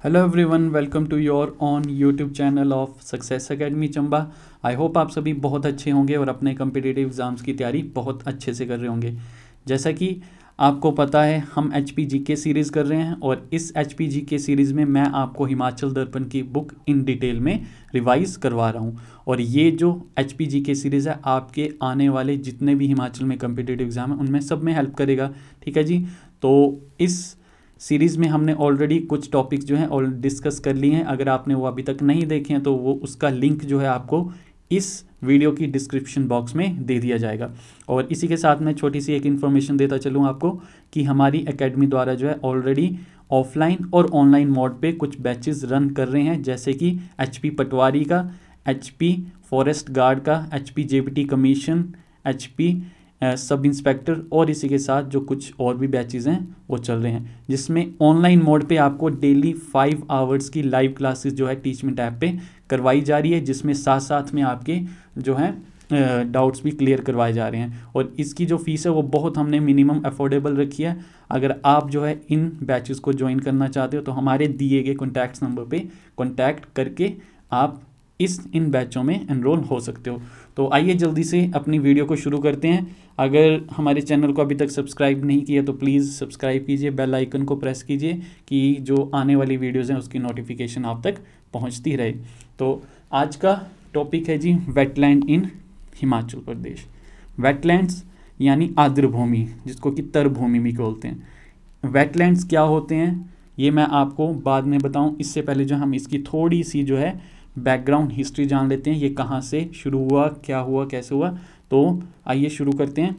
Hello everyone, welcome to your own YouTube channel of success academy Chamba. I hope आप सभी बहुत अच्छे होंगे और अपने कम्पिटिटिव एग्ज़ाम्स की तैयारी बहुत अच्छे से कर रहे होंगे। जैसा कि आपको पता है, हम HPGK सीरीज़ कर रहे हैं और इस HPGK सीरीज़ में मैं आपको हिमाचल दर्पण की बुक इन डिटेल में रिवाइज़ करवा रहा हूँ। और ये जो HPGK सीरीज़ है आपके आने वाले जितने भी हिमाचल में कम्पिटिटिव एग्ज़ाम हैं उनमें सब में हेल्प करेगा। ठीक है जी। तो इस सीरीज़ में हमने ऑलरेडी कुछ टॉपिक्स जो हैं और डिस्कस कर लिए हैं। अगर आपने वो अभी तक नहीं देखे हैं तो वो उसका लिंक जो है आपको इस वीडियो की डिस्क्रिप्शन बॉक्स में दे दिया जाएगा। और इसी के साथ मैं छोटी सी एक इन्फॉर्मेशन देता चलूँ आपको कि हमारी एकेडमी द्वारा जो है ऑलरेडी ऑफलाइन और ऑनलाइन मोड पे कुछ बैचेस रन कर रहे हैं, जैसे कि HP पटवारी का, HP फॉरेस्ट गार्ड का, HP JBT commission, HP sub inspector और इसी के साथ जो कुछ और भी बैचेस हैं वो चल रहे हैं, जिसमें ऑनलाइन मोड पे आपको डेली 5 आवर्स की लाइव क्लासेस जो है टीचमेंट ऐप पे करवाई जा रही है, जिसमें साथ साथ में आपके जो हैं डाउट्स भी क्लियर करवाए जा रहे हैं। और इसकी जो फीस है वो बहुत हमने मिनिमम अफोर्डेबल रखी है। अगर आप जो है इन बैचेस को ज्वाइन करना चाहते हो तो हमारे दिए गए कॉन्टैक्ट नंबर पे कॉन्टैक्ट करके आप इन बैचों में एनरोल हो सकते हो। तो आइए जल्दी से अपनी वीडियो को शुरू करते हैं। अगर हमारे चैनल को अभी तक सब्सक्राइब नहीं किया तो प्लीज़ सब्सक्राइब कीजिए, बेल आइकन को प्रेस कीजिए कि जो आने वाली वीडियोज़ हैं उसकी नोटिफिकेशन आप तक पहुंचती रहे। तो आज का टॉपिक है जी वेटलैंड इन हिमाचल प्रदेश। वेटलैंड्स यानी आर्द्रभूमि, जिसको कि तरभूमि भी बोलते हैं। वेटलैंड्स क्या होते हैं ये मैं आपको बाद में बताऊं। इससे पहले जो हम इसकी थोड़ी सी जो है बैकग्राउंड हिस्ट्री जान लेते हैं, ये कहाँ से शुरू हुआ, क्या हुआ, कैसे हुआ। तो आइए शुरू करते हैं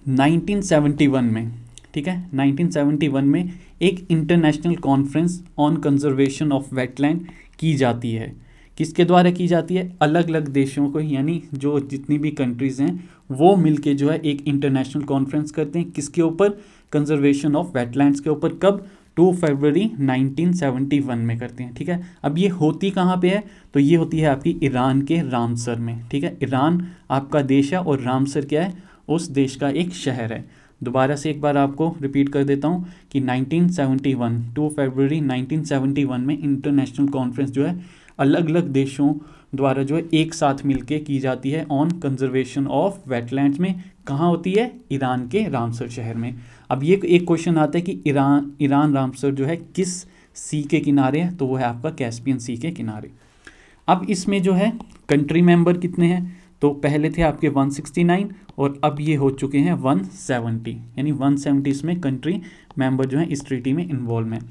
1971 में। ठीक है, 1971 में एक international conference on conservation of wetland की जाती है। किसके द्वारा की जाती है? अलग अलग देशों को, यानी जो जितनी भी कंट्रीज़ हैं वो मिलके जो है एक इंटरनेशनल कॉन्फ्रेंस करते हैं। किसके ऊपर? कंजर्वेशन ऑफ वेटलैंड्स के ऊपर। कब? 2 फरवरी 1971 में करते हैं। ठीक है, अब ये होती कहाँ पे है? तो ये होती है आपकी ईरान के रामसर में। ठीक है, ईरान आपका देश है और रामसर क्या है? उस देश का एक शहर है। दोबारा से एक बार आपको रिपीट कर देता हूँ कि 1971 2 फरवरी 1971 में इंटरनेशनल कॉन्फ्रेंस जो है अलग अलग देशों द्वारा जो है एक साथ मिलके की जाती है ऑन कंजर्वेशन ऑफ वेटलैंड्स में। कहाँ होती है? ईरान के रामसर शहर में। अब ये एक क्वेश्चन आता है कि ईरान रामसर जो है किस सी के किनारे है? तो वो है आपका कैस्पियन सी के किनारे। अब इसमें जो है कंट्री मेंबर कितने हैं? तो पहले थे आपके 169 और अब ये हो चुके हैं 170, यानी 170 इसमें कंट्री मेंबर जो है इस ट्रीटी में इन्वॉल्व हैं।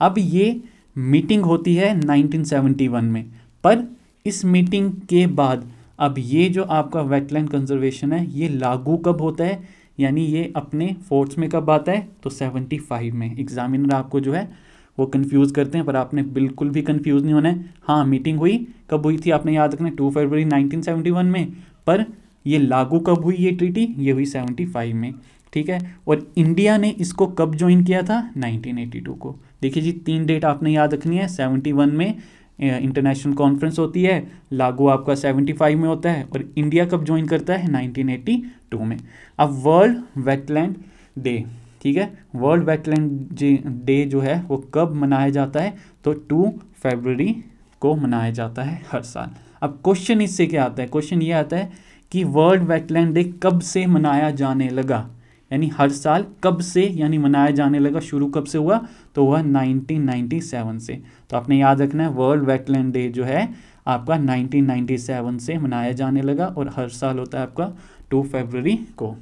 अब ये मीटिंग होती है 1971 में, पर इस मीटिंग के बाद अब ये जो आपका वेटलैंड कंजर्वेशन है ये लागू कब होता है, यानी ये अपने फोर्स में कब आता है? तो 75 में। एग्जामिनर आपको जो है वो कंफ्यूज करते हैं, पर आपने बिल्कुल भी कंफ्यूज नहीं होना है। हाँ, मीटिंग हुई कब हुई थी आपने याद रखना है, 2 फरवरी 1971 में, पर ये लागू कब हुई ये ट्रीटी? ये हुई 75 में। ठीक है, और इंडिया ने इसको कब ज्वाइन किया था? 1982 को। देखिए जी, 3 डेट आपने याद रखनी है। 71 में इंटरनेशनल कॉन्फ्रेंस होती है, लागू आपका 75 में होता है, और इंडिया कब ज्वाइन करता है? 1982 में। अब वर्ल्ड वेटलैंड डे, ठीक है, वर्ल्ड वेटलैंड डे जो है वो कब मनाया जाता है? तो 2 फरवरी को मनाया जाता है हर साल। अब क्वेश्चन इससे क्या आता है? क्वेश्चन ये आता है कि वर्ल्ड वेटलैंड डे कब से मनाया जाने लगा, यानी हर साल कब से यानी मनाया जाने लगा, शुरू कब से हुआ? तो वह 1997 से। तो आपने याद रखना है वर्ल्ड वेटलैंड डे जो है आपका 1997 से मनाया जाने लगा और हर साल होता है आपका 2 फरवरी को।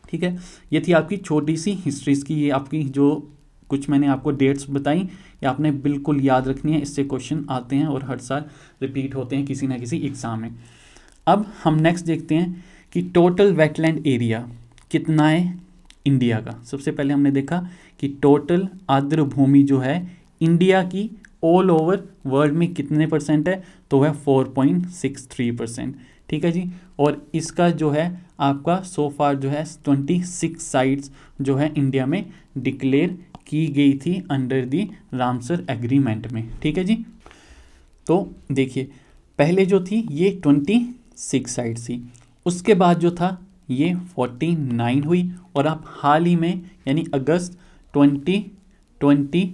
ठीक है, ये थी आपकी छोटी सी हिस्ट्रीज की, ये आपकी जो कुछ मैंने आपको डेट्स बताई ये आपने बिल्कुल याद रखनी है। इससे क्वेश्चन आते हैं और हर साल रिपीट होते हैं किसी ना किसी एग्जाम में। अब हम नेक्स्ट देखते हैं कि टोटल वेटलैंड एरिया कितना है इंडिया का। सबसे पहले हमने देखा कि टोटल आर्द्रभूमि जो है इंडिया की ऑल ओवर वर्ल्ड में कितने परसेंट है? तो वह 4.63%। ठीक है जी, और इसका जो है आपका सो फार जो है 26 साइट्स जो है इंडिया में डिक्लेयर की गई थी अंडर दी रामसर एग्रीमेंट में। ठीक है जी, तो देखिए पहले जो थी ये 26 साइट्स थी, उसके बाद जो था ये 49 हुई, और अब हाल ही में यानी अगस्त 2020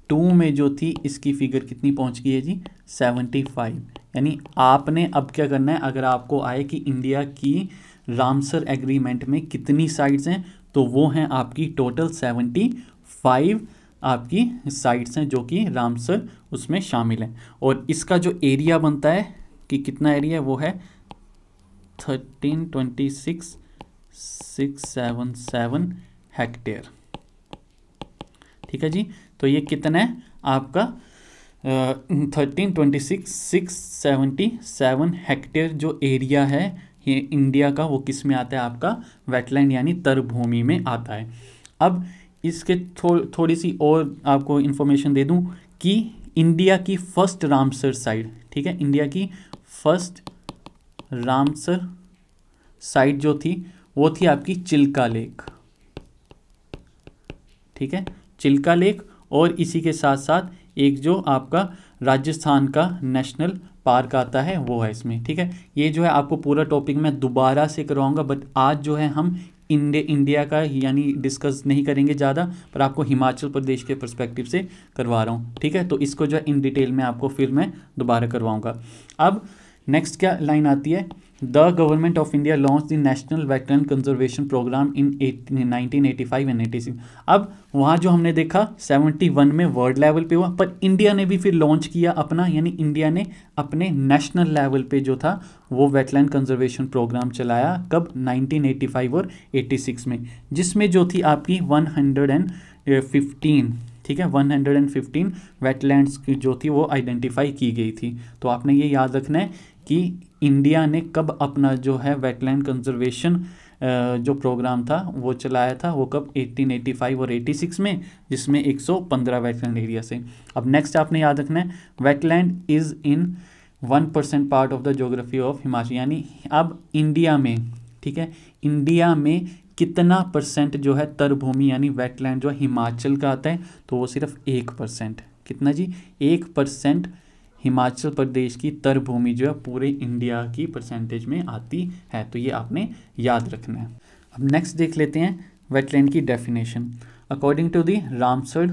टू में जो थी इसकी फिगर कितनी पहुंच गई है जी 75। यानी आपने अब क्या करना है, अगर आपको आए कि इंडिया की रामसर एग्रीमेंट में कितनी साइट्स हैं, तो वो हैं आपकी टोटल 75 आपकी साइट्स हैं जो कि रामसर उसमें शामिल हैं। और इसका जो एरिया बनता है कि कितना एरिया है वो है 1326,677 हेक्टेयर। ठीक है जी, तो ये कितना है आपका 1326,677 हेक्टेयर जो एरिया है ये इंडिया का, वो किस में आता है आपका वेटलैंड यानी तरभूमि में आता है। अब इसके थोड़ी सी और आपको इन्फॉर्मेशन दे दूं कि इंडिया की फर्स्ट रामसर साइट, ठीक है, इंडिया की फर्स्ट रामसर साइट जो थी वो थी आपकी चिल्का लेक। ठीक है, चिल्का लेक, और इसी के साथ साथ एक जो आपका राजस्थान का नेशनल पार्क आता है वो है इसमें। ठीक है, ये जो है आपको पूरा टॉपिक मैं दोबारा से करवाऊंगा, बट आज जो है हम इंडिया का यानी डिस्कस नहीं करेंगे ज़्यादा, पर आपको हिमाचल प्रदेश के पर्सपेक्टिव से करवा रहा हूँ। ठीक है, तो इसको जो है इन डिटेल में आपको फिर मैं दोबारा करवाऊंगा। अब नेक्स्ट क्या लाइन आती है, the government of India launch the national wetland conservation programme in 1985 and 86। अब वहाँ जो हमने देखा 71 में वर्ल्ड लेवल पे हुआ, पर इंडिया ने भी फिर लॉन्च किया अपना, यानी इंडिया ने अपने नेशनल लेवल पे जो था वो वेटलैंड कंजर्वेशन प्रोग्राम चलाया। कब? 1985 और 86 में, जिसमें जो थी आपकी 115, ठीक है, 115 वेटलैंड्स की जो थी वो आइडेंटिफाई की गई थी। तो आपने ये याद रखना है कि इंडिया ने कब अपना जो है वेटलैंड कंजर्वेशन जो प्रोग्राम था वो चलाया था, वो कब? 1885 और 86 में, जिसमें 115 वेटलैंड एरिया से। अब नेक्स्ट आपने याद रखना है, wetland is in 1% part of the geography of Himachal, यानी अब इंडिया में, ठीक है, इंडिया में कितना परसेंट जो है तरभूमि यानी वेटलैंड जो हिमाचल का आता है, तो वो सिर्फ 1%। कितना जी? 1% हिमाचल प्रदेश की तरभूमि जो है पूरे इंडिया की परसेंटेज में आती है। तो ये आपने याद रखना है। अब नेक्स्ट देख लेते हैं वेटलैंड की definition. According to the Ramsar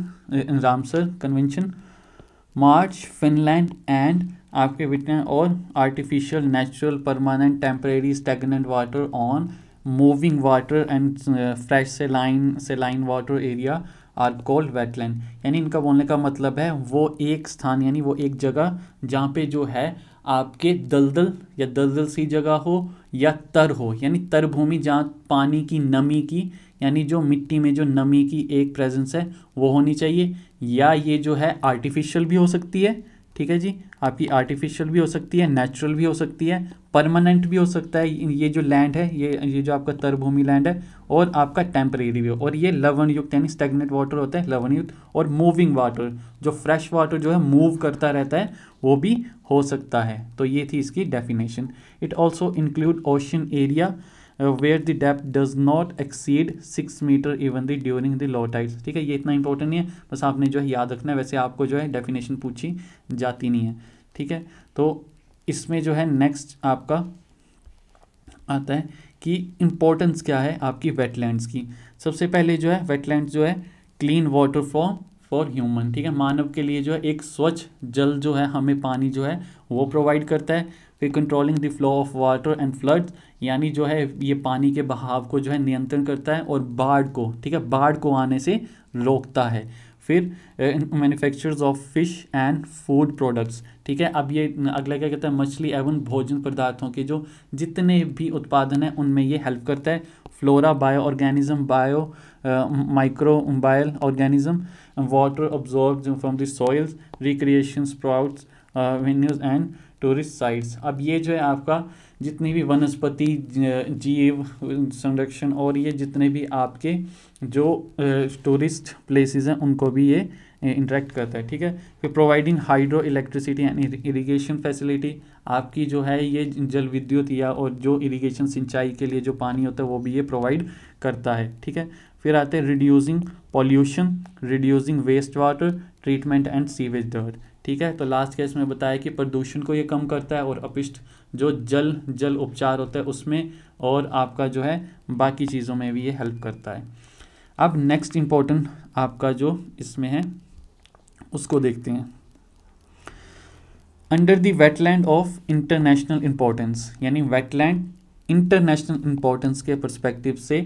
convention, marsh, fenland and आपके वेटलैंड और artificial, natural, permanent, temporary, stagnant water on moving water and fresh saline water area are called wetland. यानी इनका बोलने का मतलब है वो एक स्थान यानी वो एक जगह जहाँ पे जो है आपके दलदल या दलदल सी जगह हो या तर हो, यानी तरभूमि जहाँ पानी की नमी की यानी जो मिट्टी में जो नमी की एक प्रेजेंस है वो होनी चाहिए, या ये जो है आर्टिफिशियल भी हो सकती है। ठीक है जी, आपकी आर्टिफिशियल भी हो सकती है, नेचुरल भी हो सकती है, परमानेंट भी हो सकता है। ये जो लैंड है ये जो आपका तरभूमि लैंड है, और आपका टेम्परेरी भी हो, और ये लवण युक्त यानी स्टैग्नेंट वाटर होता है, लवण युक्त, और मूविंग वाटर जो फ्रेश वाटर जो है मूव करता रहता है वो भी हो सकता है। तो ये थी इसकी definition. It also include ocean area where the depth does not exceed 6 metre even the during the low tides. ठीक है, ये इतना इंपॉर्टेंट नहीं है, बस आपने जो है याद रखना है। वैसे आपको जो है डेफिनेशन पूछी जाती नहीं है। ठीक है, तो इसमें जो है नेक्स्ट आपका आता है कि इम्पोर्टेंस क्या है आपकी वेटलैंड्स की। सबसे पहले जो है वेटलैंड्स जो है क्लीन वाटर फॉर ह्यूमन। ठीक है, मानव के लिए जो है एक स्वच्छ जल जो है हमें पानी जो है वो प्रोवाइड करता है। फिर controlling the flow of water and floods, यानी जो है ये पानी के बहाव को जो है नियंत्रण करता है और बाढ़ को, ठीक है, बाढ़ को आने से रोकता है। फिर manufactures of fish and food products. ठीक है, अब ये अगला क्या कहता है, मछली एवं भोजन पदार्थों के जो जितने भी उत्पादन हैं उनमें ये हेल्प करता है। Flora, bio organism, microbial organism, water absorbed from the soils, recreation sprouts, venues and tourist sites. अब ये जो है आपका जितनी भी वनस्पति जीव संरक्षण और ये जितने भी आपके जो टूरिस्ट प्लेसेस हैं उनको भी ये इंटरेक्ट करता है। ठीक है, फिर providing hydro electricity and irrigation facility, आपकी जो है ये जल विद्युत या और जो इरिगेशन सिंचाई के लिए जो पानी होता है वो भी ये प्रोवाइड करता है। ठीक है, फिर आते हैं reducing pollution, reducing waste water treatment and sewage dirt. ठीक है, तो लास्ट केस में बताया कि प्रदूषण को ये कम करता है और अपशिष्ट जो जल उपचार होता है उसमें, और आपका जो है बाकी चीज़ों में भी ये हेल्प करता है। अब नेक्स्ट इम्पोर्टेंट आपका जो इसमें है उसको देखते हैं। Under the wetland of international importance, यानी वेटलैंड इंटरनेशनल इंपॉर्टेंस के परस्पेक्टिव से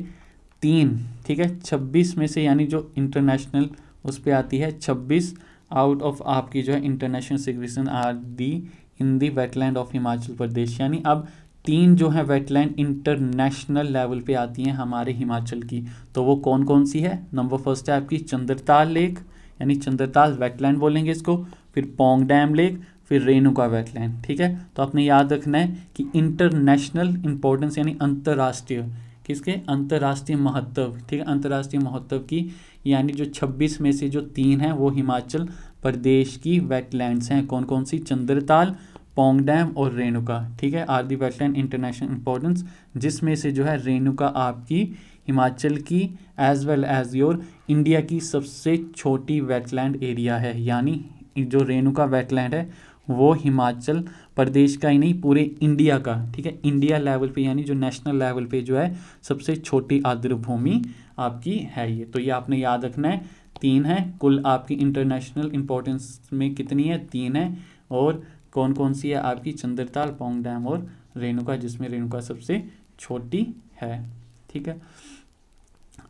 3, ठीक है, 26 में से, यानी जो इंटरनेशनल उस पर आती है 26 आउट ऑफ आपकी जो है international signification are the in the wetland of Himachal Pradesh. यानी अब 3 जो है वेटलैंड इंटरनेशनल लेवल पे आती हैं हमारे हिमाचल की, तो वो कौन कौन सी है? नंबर फर्स्ट है आपकी चंद्रताल लेक, यानी चंद्रताल वेटलैंड बोलेंगे इसको, फिर पोंग डैम लेक, फिर रेणुका वेटलैंड, ठीक है। तो आपने याद रखना है कि इंटरनेशनल इंपॉर्टेंस यानी अंतर्राष्ट्रीय, किसके? अंतर्राष्ट्रीय महत्व, ठीक है, अंतर्राष्ट्रीय महत्व की, यानी जो 26 में से जो 3 हैं वो हिमाचल प्रदेश की वेटलैंड्स हैं। कौन कौन सी? चंद्रताल, पोंग डैम और रेणुका, ठीक है, are the wetland international importance, जिसमें से जो है रेणुका आपकी हिमाचल की as well as your India की सबसे छोटी वेटलैंड एरिया है। यानी जो रेणुका वेटलैंड है वो हिमाचल प्रदेश का ही नहीं पूरे इंडिया का, ठीक है, इंडिया लेवल पे यानी जो नेशनल लेवल पे जो है सबसे छोटी आर्द्रभूमि आपकी है ये। तो ये आपने याद रखना है। 3 है कुल आपकी इंटरनेशनल इंपॉर्टेंस में, कितनी है? 3 है। और कौन कौन सी है आपकी? चंद्रताल, पोंग डैम और रेणुका, जिसमें रेणुका सबसे छोटी है, ठीक है।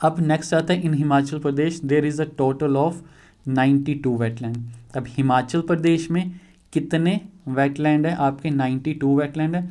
अब नेक्स्ट आता है in Himachal Pradesh there is a total of 92 wetland. अब हिमाचल प्रदेश में कितने वेटलैंड है आपके? 92 वेटलैंड है,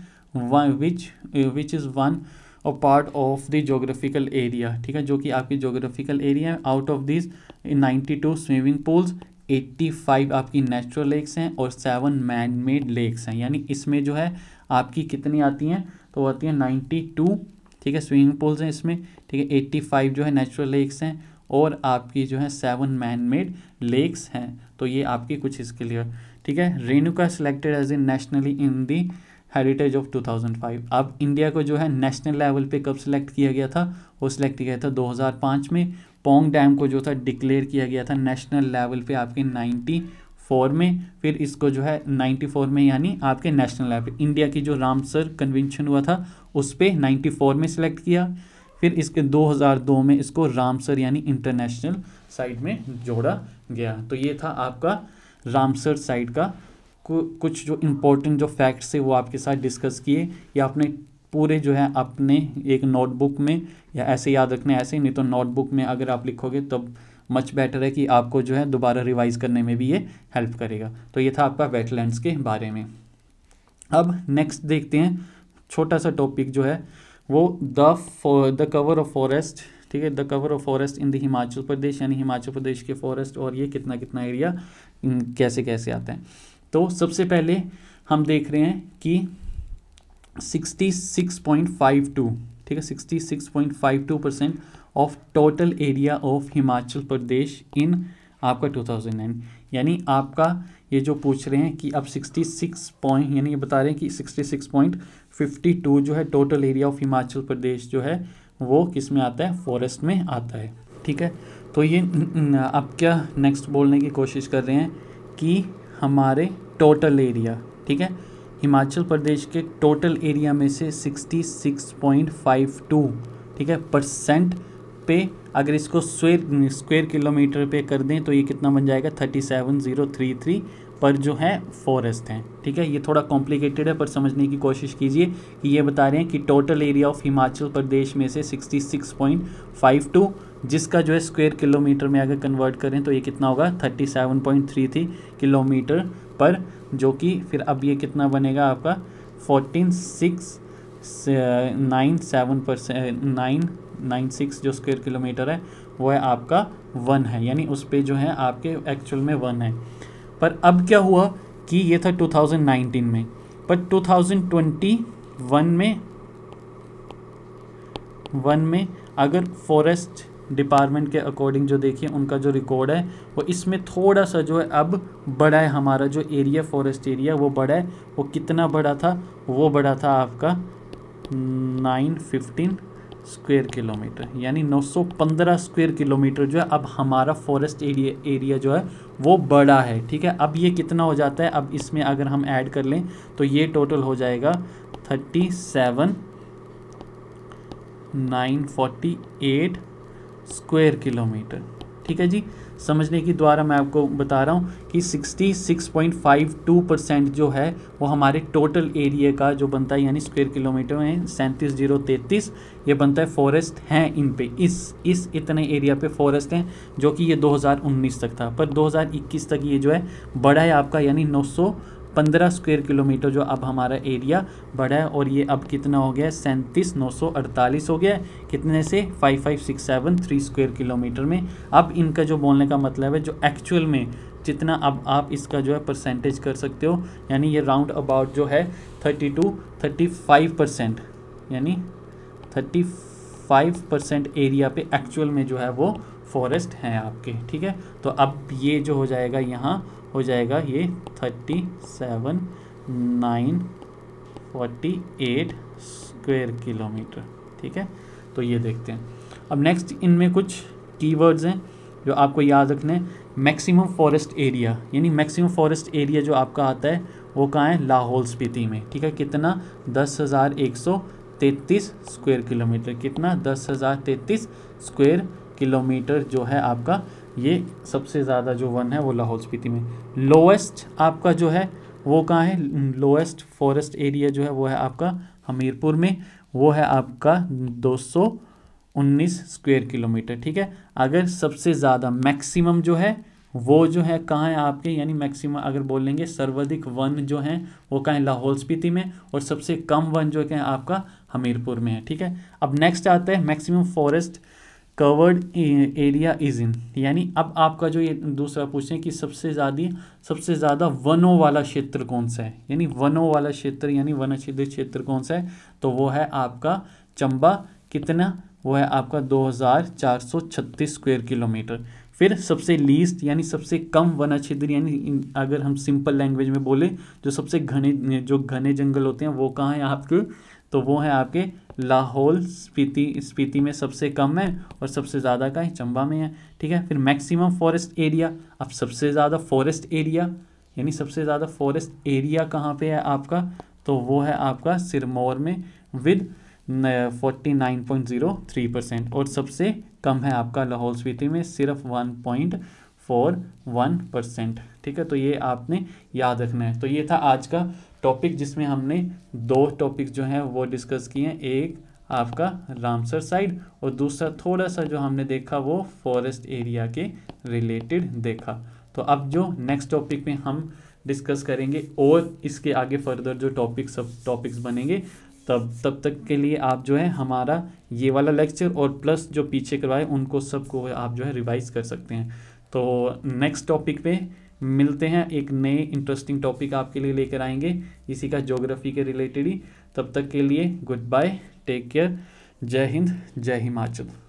विच इज़ वन और part of the geographical area, ठीक है, जो कि आपकी जोग्राफिकल एरिया है। Out of this 92 swimming pools, 85 आपकी नेचुरल लेक्स हैं और 7 मैन मेड लेक्स हैं। यानी इसमें जो है आपकी कितनी आती हैं? तो आती हैं 92, ठीक है, स्विमिंग पूल्स हैं इसमें, ठीक है, 85 जो है नेचुरल लेक्स हैं और आपकी जो है 7 मैन मेड लेक्स हैं। तो ये आपकी कुछ इसके लिए, ठीक है। Renuka selected as a nationally in the heritage of 2005। अब इंडिया को जो है नेशनल लेवल पे कब सिलेक्ट किया गया था? वो सिलेक्ट किया था 2005 में। पोंग डैम को जो था डिक्लेयर किया गया था नेशनल लेवल पे आपके 94 में। फिर इसको जो है 94 में यानी आपके नेशनल लेवल पे इंडिया की जो रामसर कन्वेंशन हुआ था उस पर 94 में सिलेक्ट किया। फिर इसके 2002 में इसको रामसर यानी इंटरनेशनल साइट में जोड़ा गया। तो ये था आपका रामसर साइट का कुछ जो इम्पोर्टेंट जो फैक्ट्स है वो आपके साथ डिस्कस किए, या आपने पूरे जो है अपने एक नोटबुक में या ऐसे याद रखने, ऐसे नहीं तो नोटबुक में अगर आप लिखोगे तब मच बेटर है कि आपको जो है दोबारा रिवाइज करने में भी ये हेल्प करेगा। तो ये था आपका वेटलैंड्स के बारे में। अब नेक्स्ट देखते हैं छोटा सा टॉपिक जो है वो द कवर ऑफ फॉरेस्ट, ठीक है, the cover of forest in the Himachal Pradesh, यानी हिमाचल प्रदेश के फॉरेस्ट और ये कितना कितना एरिया कैसे कैसे आता है। तो सबसे पहले हम देख रहे हैं कि 66.52, ठीक है, 66.52% of total area of Himachal Pradesh in आपका 2009, यानी आपका ये जो पूछ रहे हैं कि अब 66 पॉइंट, यानी ये बता रहे हैं कि 66.52 जो है टोटल एरिया ऑफ हिमाचल प्रदेश जो है वो किस में आता है? फॉरेस्ट में आता है, ठीक है। तो ये अब क्या नेक्स्ट बोलने की कोशिश कर रहे हैं कि हमारे टोटल एरिया, ठीक है, हिमाचल प्रदेश के टोटल एरिया में से 66.52, ठीक है, परसेंट पे अगर इसको स्क्वायर किलोमीटर पे कर दें तो ये कितना बन जाएगा? 37033 पर जो है फॉरेस्ट हैं, ठीक है। ये थोड़ा कॉम्प्लिकेटेड है पर समझने की कोशिश कीजिए कि ये बता रहे हैं कि टोटल एरिया ऑफ हिमाचल प्रदेश में से 66.52 जिसका जो है स्क्वायर किलोमीटर में अगर कन्वर्ट करें तो ये कितना होगा? 37.33 किलोमीटर पर, जो कि फिर अब ये कितना बनेगा आपका? 14,697% जो स्क्वायर किलोमीटर है वो है आपका 1 है, यानी उस पे जो है आपके एक्चुअल में 1 है। पर अब क्या हुआ कि ये था 2019 में, पर 2021 में अगर फॉरेस्ट डिपार्टमेंट के अकॉर्डिंग जो देखिए उनका जो रिकॉर्ड है वो इसमें थोड़ा सा जो है अब बड़ा है, हमारा जो एरिया फॉरेस्ट एरिया वो बड़ा है। वो कितना बड़ा था? वो बड़ा था आपका 915 स्क्वायर किलोमीटर, यानी 915 स्क्वायर किलोमीटर जो है अब हमारा फॉरेस्ट एरिया जो है वो बड़ा है, ठीक है। अब ये कितना हो जाता है? अब इसमें अगर हम ऐड कर लें तो ये टोटल हो जाएगा 37,948 स्क्वायर किलोमीटर, ठीक है जी। समझने की द्वारा मैं आपको बता रहा हूँ कि 66.52% जो है वो हमारे टोटल एरिया का जो बनता है यानी स्क्वायर किलोमीटर में 37,033 ये बनता है फॉरेस्ट हैं इन पे, इस इतने एरिया पे फॉरेस्ट हैं, जो कि ये 2019 तक था। पर 2021 तक ये जो है बढ़ा है आपका, यानी 915 स्क्वायर किलोमीटर जो अब हमारा एरिया बढ़ा है, और ये अब कितना हो गया है 37,948 हो गया है, कितने से 55,673 स्क्वायर किलोमीटर में। अब इनका जो बोलने का मतलब है जो एक्चुअल में जितना अब आप इसका जो है परसेंटेज कर सकते हो, यानी ये राउंड अबाउट जो है 35%, यानी 35% एरिया पे एक्चुअल में जो है वो फॉरेस्ट हैं आपके, ठीक है। तो अब ये जो हो जाएगा यहाँ हो जाएगा ये 37,948 स्क्वायर किलोमीटर, ठीक है। तो ये देखते हैं। अब नेक्स्ट इनमें कुछ कीवर्ड्स हैं जो आपको याद रखने हैं। मैक्सिमम फॉरेस्ट एरिया, यानी मैक्सिमम फॉरेस्ट एरिया जो आपका आता है वो कहाँ है, लाहौल स्पीति में, ठीक है। कितना 10,133 स्क्वायर किलोमीटर, कितना 10,033 स्क्वायर किलोमीटर जो है आपका, ये सबसे ज़्यादा जो वन है वो लाहौल स्पीति में। लोएस्ट आपका जो है वो कहाँ है, लोएस्ट फॉरेस्ट एरिया जो है वो है आपका हमीरपुर में, वो है आपका 219 स्क्वायर किलोमीटर, ठीक है। अगर सबसे ज़्यादा मैक्सिमम जो है वो जो है कहाँ है आपके, यानी मैक्सिमम अगर बोलेंगे सर्वाधिक वन जो हैं वो कहाँ है, लाहौल स्पीति में, और सबसे कम वन जो है आपका हमीरपुर में है, ठीक है। अब नेक्स्ट आता है maximum forest covered area is in, यानी अब आपका जो ये दूसरा पूछें कि सबसे ज़्यादा वनों वाला क्षेत्र कौन सा है, यानी वनों वाला क्षेत्र यानी वनाच्छादित क्षेत्र कौन सा है, तो वो है आपका चंबा, कितना, वो है आपका 2,436 स्क्वायर किलोमीटर। फिर सबसे लीस्ट यानी सबसे कम वनाच्छेद, यानी अगर हम सिंपल लैंग्वेज में बोले जो सबसे घने जंगल होते हैं वो कहाँ है आपके, तो वो है आपके लाहौल स्पीति में सबसे कम है, और सबसे ज़्यादा का है चंबा में है, ठीक है। फिर मैक्सिमम फॉरेस्ट एरिया, अब सबसे ज़्यादा फॉरेस्ट एरिया यानी सबसे ज़्यादा फॉरेस्ट एरिया कहाँ पे है आपका, तो वो है आपका सिरमौर में विद 49.03%, और सबसे कम है आपका लाहौल स्पीति में सिर्फ 1.41%, ठीक है। तो ये आपने याद रखना है। तो ये था आज का टॉपिक जिसमें हमने दो टॉपिक जो हैं वो डिस्कस किए हैं, एक आपका रामसर साइड और दूसरा थोड़ा सा जो हमने देखा वो फॉरेस्ट एरिया के रिलेटेड देखा। तो अब जो नेक्स्ट टॉपिक में हम डिस्कस करेंगे और इसके आगे फर्दर जो टॉपिक्स बनेंगे, तब तक के लिए आप जो है हमारा ये वाला लेक्चर और प्लस जो पीछे करवाए उनको सबको आप जो है रिवाइज कर सकते हैं। तो नेक्स्ट टॉपिक पे मिलते हैं, एक नए इंटरेस्टिंग टॉपिक आपके लिए लेकर आएंगे इसी का ज्योग्राफी के रिलेटेड ही। तब तक के लिए गुड बाय, टेक केयर, जय हिंद, जय हिमाचल।